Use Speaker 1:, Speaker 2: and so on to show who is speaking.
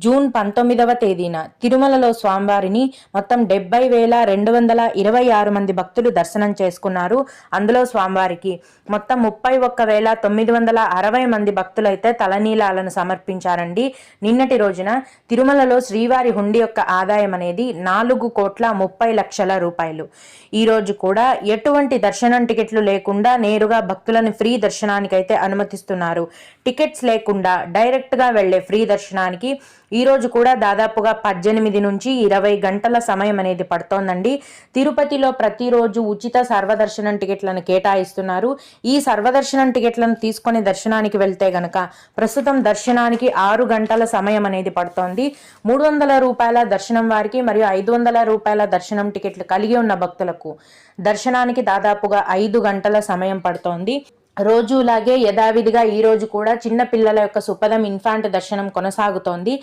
Speaker 1: June 19వ తేదీన తిరుమలలో స్వామివారిని మొత్తం 70,226 మంది భక్తులు దర్శనం చేసుకున్నారు. అందులో స్వామివారికి మొత్తం 31,960 మంది భక్తులైతే తలనీలాలను సమర్పించారండి. నిన్నటి రోజున తిరుమలలో శ్రీవారి హుండీ యొక్క ఆదాయం అనేది 4,30,00,000 రూపాయలు. ఈ రోజు కూడా ఎటువంటి దర్శనం టికెట్లు లేకుండా నేరుగా భక్తులను ఫ్రీ దర్శనానికైతే అనుమతిస్తున్నారు. టికెట్స్ లేకుండా డైరెక్ట్ గా వెళ్లే ఫ్రీ దర్శనానికి ఈ రోజు కూడా దాదాపుగా 18 నుంచి 20 గంటల సమయం అనేది పడుతోందండి. తిరుపతిలో ప్రతిరోజు ఉచిత సర్వదర్శనం టికెట్లను కేటాయిస్తున్నారు. ఈ సర్వదర్శనం టికెట్లను తీసుకొని దర్శనానికి వెళ్తే గనక ప్రస్తుతం దర్శనానికి 6 గంటల సమయం అనేది పడుతోంది. 300 రూపాయల దర్శనం వారికి మరియు 500 రూపాయల దర్శనం టికెట్లు కలిగి ఉన్న భక్తులకు దర్శనానికి దాదాపుగా 5 గంటల సమయం పడుతోంది. రోజులాగే యథావిధిగా ఈ రోజు కూడా చిన్న పిల్లల యొక్క సుపదం ఇన్ఫాంట్ దర్శనం కొనసాగుతోంది.